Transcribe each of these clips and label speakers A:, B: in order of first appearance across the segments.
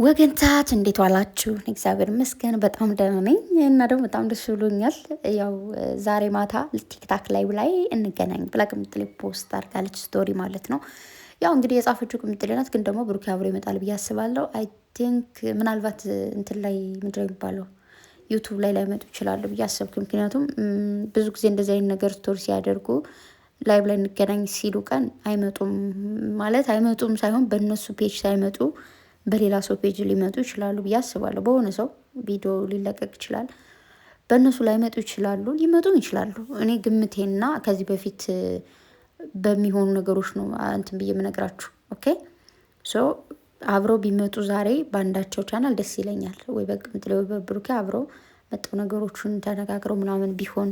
A: ወገንታት እንዴት ዋላችሁ? እግዚአብሔር ይመስገን በጣም ደህና ነኝ እና ደግሞ በጣም ደስ ብሎኛል። ያው ዛሬ ማታ ቲክታክ ላይ እንገናኝ ብላ ቅምጥሌ ፖስት አድርጋለች፣ ስቶሪ ማለት ነው። ያው እንግዲህ የጻፈችው ቅምጥሌ ናት፣ ግን ደግሞ ብሩኬ አብሮ ይመጣል ብዬ አስባለሁ። አይ ቲንክ ምናልባት እንትን ላይ ምንድን ነው የሚባለው ዩቱብ ላይ ላይመጡ ይችላሉ ብዬ አሰብኩ። ምክንያቱም ብዙ ጊዜ እንደዚህ አይነት ነገር ስቶሪ ሲያደርጉ ላይቭ ላይ እንገናኝ ሲሉ ቀን አይመጡም ማለት አይመጡም ሳይሆን በእነሱ ፔጅ ሳይመጡ በሌላ ሰው ፔጅ ሊመጡ ይችላሉ ብዬ አስባለሁ። በሆነ ሰው ቪዲዮ ሊለቀቅ ይችላል፣ በእነሱ ላይመጡ ይችላሉ፣ ሊመጡም ይችላሉ። እኔ ግምቴና ከዚህ በፊት በሚሆኑ ነገሮች ነው እንትን ብዬ የምነግራችሁ። ኦኬ ሶ አብረው ቢመጡ ዛሬ በአንዳቸው ቻናል ደስ ይለኛል። ወይ በቅምጥሌ ወይ በብሩኬ አብረው መጠው ነገሮቹን ተነጋግረው ምናምን ቢሆን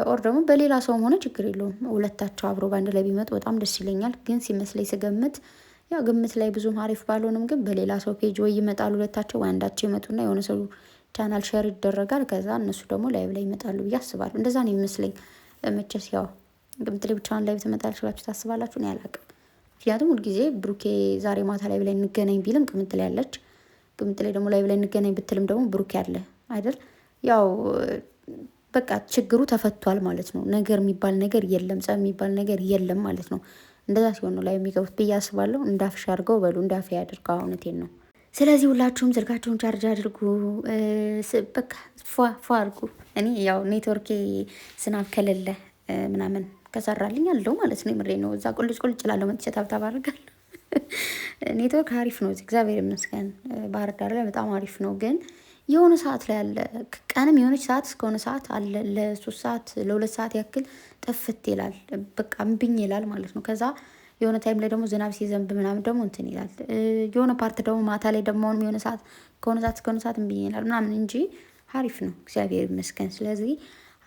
A: ኦር ደግሞ በሌላ ሰውም ሆነ ችግር የለውም። ሁለታቸው አብረው በአንድ ላይ ቢመጡ በጣም ደስ ይለኛል። ግን ሲመስለኝ ስገምት ያው ግምት ላይ ብዙም አሪፍ ባልሆንም ግን በሌላ ሰው ፔጅ ወይ ይመጣሉ ሁለታቸው፣ ወይ አንዳቸው ይመጡና የሆነ ሰው ቻናል ሼር ይደረጋል። ከዛ እነሱ ደግሞ ላይቭ ላይ ይመጣሉ ብዬ አስባለሁ። እንደዛ ነው የሚመስለኝ። መቼስ ያው ቅምጥሌ ብቻዋን ላይቭ ትመጣለች ብላችሁ ታስባላችሁ? እኔ አላውቅም። ምክንያቱም ሁልጊዜ ብሩኬ ዛሬ ማታ ላይቭ ላይ እንገናኝ ቢልም ቅምጥሌ ያለች፣ ቅምጥሌ ደግሞ ላይቭ ላይ እንገናኝ ብትልም ደግሞ ብሩኬ ያለ አይደል? ያው በቃ ችግሩ ተፈቷል ማለት ነው። ነገር የሚባል ነገር የለም፣ ጸብ የሚባል ነገር የለም ማለት ነው። እንደዛ ሲሆን ነው ላይ የሚገቡት ብዬ አስባለሁ። እንዳፍሽ አድርገው በሉ እንዳፌ ያድርገው። እውነቴን ነው። ስለዚህ ሁላችሁም ስልካችሁን ቻርጅ አድርጉ፣ በቃ ፏ አድርጉ። እኔ ያው ኔትወርኬ ዝናብ ከሌለ ምናምን ከሰራልኝ አለው ማለት ነው። የምሬ ነው። እዛ ቁልጭ ቁልጭ ላለው መጥቼ ታብታብ አደርጋለሁ። ኔትወርክ አሪፍ ነው፣ እግዚአብሔር ይመስገን። ባህር ዳር ላይ በጣም አሪፍ ነው። ግን የሆነ ሰዓት ላይ አለ፣ ቀንም የሆነች ሰዓት እስከሆነ ሰዓት አለ፣ ለ3 ሰዓት ለ2 ሰዓት ያክል ጥፍት ይላል፣ በቃ እምብኝ ይላል ማለት ነው። ከዛ የሆነ ታይም ላይ ደግሞ ዝናብ ሲዘንብ ምናምን ደግሞ እንትን ይላል። የሆነ ፓርት ደግሞ ማታ ላይ ደግሞ አሁንም የሆነ ሰዓት ከሆነ ሰዓት እስከሆነ ሰዓት እምብኝ ይላል ምናምን እንጂ አሪፍ ነው፣ እግዚአብሔር ይመስገን። ስለዚህ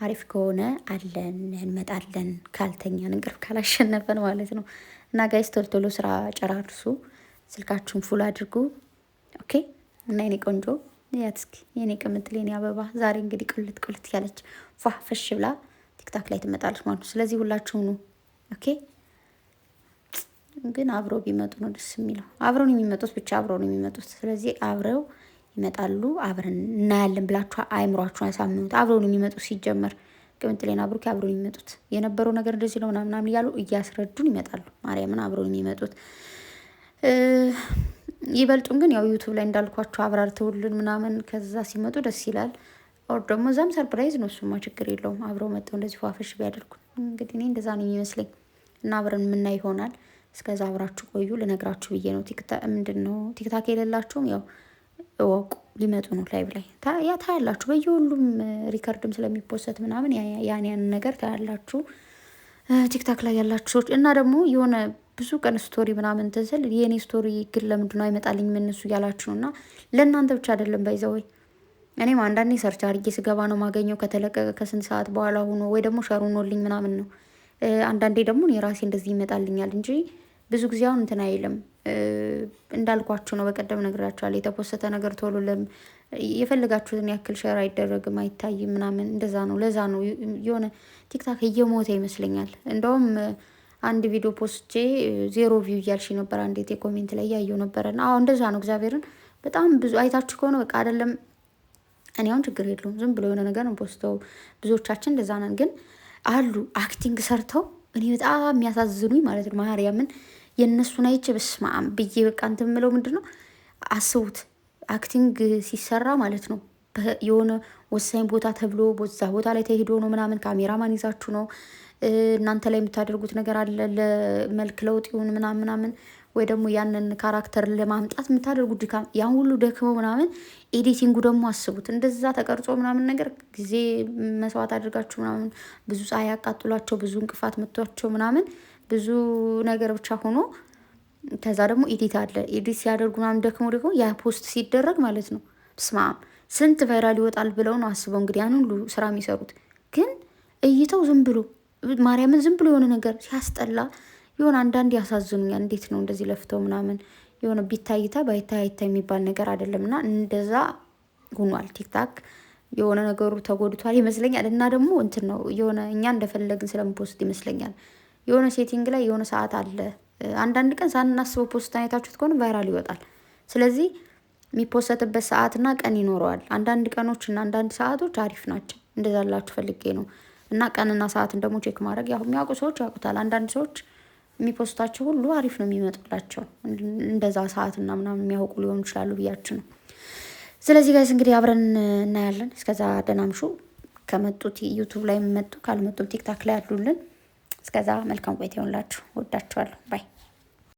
A: አሪፍ ከሆነ አለን እንመጣለን፣ ካልተኛን እንቅልፍ ካላሸነፈን ማለት ነው። እና ጋይስ ቶሎ ቶሎ ስራ ጨራርሱ፣ ስልካችሁን ፉል አድርጉ። ኦኬ። እና የኔ ቆንጆ ያት እስኪ የኔ ቅምጥሌ የኔ አበባ ዛሬ እንግዲህ ቁልት ቁልት ያለች ፏ ፈሽ ብላ ቲክታክ ላይ ትመጣለች ማለት ነው። ስለዚህ ሁላችሁም ነው ኦኬ። ግን አብረው ቢመጡ ነው ደስ የሚለው። አብረው ነው የሚመጡት፣ ብቻ አብረው ነው የሚመጡት። ስለዚህ አብረው ይመጣሉ፣ አብረን እናያለን ብላችሁ አይምሯችሁን ያሳምኑት። አብረው ነው የሚመጡት። ሲጀመር ቅምጥሌና ብሩኬ አብረው ነው የሚመጡት። የነበረው ነገር እንደዚህ ነው ምናምን እያሉ እያስረዱን ይመጣሉ። ማርያምን አብረው ነው የሚመጡት። ይበልጡን ግን ያው ዩቱብ ላይ እንዳልኳቸው አብራርተውልን ምናምን ከዛ ሲመጡ ደስ ይላል። ኦር ደግሞ እዛም ሰርፕራይዝ ነው፣ እሱማ ችግር የለውም። አብረው መጥተው እንደዚህ ፏፈሽ ቢያደርጉ እንግዲህ እኔ እንደዛ ነው የሚመስለኝ እና አብረን የምናይ ይሆናል። እስከዛ አብራችሁ ቆዩ፣ ልነግራችሁ ብዬ ነው። ምንድን ነው ቲክታክ የሌላችሁም ያው እወቁ፣ ሊመጡ ነው ላይቭ ላይ ያ ታያላችሁ። በየሁሉም ሪከርድም ስለሚፖሰት ምናምን ያን ነገር ታያላችሁ። ቲክታክ ላይ ያላችሁ ሰዎች እና ደግሞ የሆነ ብዙ ቀን ስቶሪ ምናምን ትንስል የእኔ ስቶሪ ግን ለምንድን ነው አይመጣልኝ እነሱ እያላችሁ ነው። እና ለእናንተ ብቻ አይደለም ባይዘወይ እኔም አንዳንዴ ሰርች አድርጌ ስገባ ነው ማገኘው ከተለቀቀ ከስንት ሰዓት በኋላ ሆኖ ወይ ደግሞ ሸር ሆኖልኝ ምናምን ነው። አንዳንዴ ደግሞ የራሴ እንደዚህ ይመጣልኛል እንጂ ብዙ ጊዜ አሁን እንትን አይልም። እንዳልኳችሁ ነው፣ በቀደም ነግራችኋለሁ። የተፖሰተ ነገር ቶሎ የፈለጋችሁትን ያክል ሸር አይደረግም፣ አይታይም ምናምን እንደዛ ነው። ለዛ ነው የሆነ ቲክታክ እየሞተ ይመስለኛል። እንደውም አንድ ቪዲዮ ፖስቼ 0 ቪው እያልሽ ነበር፣ አንዴት የኮሜንት ላይ እያየው ነበረ። አዎ እንደዛ ነው። እግዚአብሔርን በጣም ብዙ አይታችሁ ከሆነ በቃ አይደለም። እኔ አሁን ችግር የለውም ዝም ብሎ የሆነ ነገር ነው ፖስተው፣ ብዙዎቻችን እንደዛ ነን። ግን አሉ አክቲንግ ሰርተው እኔ በጣም የሚያሳዝኑኝ ማለት ነው። ማርያምን የእነሱን አይቼ በስመ አብ ብዬ በቃ እንትን የምለው ምንድን ነው፣ አስቡት አክቲንግ ሲሰራ ማለት ነው። የሆነ ወሳኝ ቦታ ተብሎ በዛ ቦታ ላይ ተሄዶ ነው ምናምን፣ ካሜራማን ይዛችሁ ነው እናንተ ላይ የምታደርጉት ነገር አለ፣ ለመልክ ለውጥ ይሁን ምናምን ወይ ደግሞ ያንን ካራክተር ለማምጣት የምታደርጉት ድካም፣ ያን ሁሉ ደክመው ምናምን ኤዲቲንጉ ደግሞ አስቡት፣ እንደዛ ተቀርጾ ምናምን ነገር ጊዜ መስዋዕት አድርጋችሁ ምናምን ብዙ ፀሐይ ያቃጥሏቸው፣ ብዙ እንቅፋት መቷቸው ምናምን ብዙ ነገር ብቻ ሆኖ ከዛ ደግሞ ኤዲት አለ። ኤዲት ሲያደርጉ ምናምን ደግሞ ያ ፖስት ሲደረግ ማለት ነው ስማም ስንት ቫይራል ይወጣል ብለው ነው አስበው እንግዲህ ያን ሁሉ ስራ የሚሰሩት። ግን እይተው ዝም ብሎ ማርያምን ዝም ብሎ የሆነ ነገር ሲያስጠላ የሆነ አንዳንድ ያሳዝኑኛል። እንዴት ነው እንደዚህ ለፍተው ምናምን የሆነ ቢታይታ ባይታይታ የሚባል ነገር አይደለም። እና እንደዛ ሆኗል። ቲክታክ የሆነ ነገሩ ተጎድቷል ይመስለኛል። እና ደግሞ እንትን ነው የሆነ እኛ እንደፈለግን ስለምፖስት ይመስለኛል የሆነ ሴቲንግ ላይ የሆነ ሰዓት አለ። አንዳንድ ቀን ሳናስበው ፖስት አይታችሁት ከሆነ ቫይራል ይወጣል። ስለዚህ የሚፖሰትበት ሰዓትና ቀን ይኖረዋል። አንዳንድ ቀኖች እና አንዳንድ ሰዓቶች አሪፍ ናቸው። እንደዛ ላችሁ ፈልጌ ነው። እና ቀንና ሰዓትን ደግሞ ቼክ ማድረግ ያው የሚያውቁ ሰዎች ያውቁታል። አንዳንድ ሰዎች የሚፖስታቸው ሁሉ አሪፍ ነው የሚመጡላቸው። እንደዛ ሰዓትና ምናምን የሚያውቁ ሊሆኑ ይችላሉ ብያችሁ ነው። ስለዚህ ጋይስ እንግዲህ አብረን እናያለን። እስከዛ ደናምሹ ከመጡት ዩቱብ ላይ መጡ፣ ካልመጡም ቲክታክ ላይ ያሉልን። እስከዛ መልካም ቆይታ ይሆንላችሁ። ወዳችኋለሁ። ባይ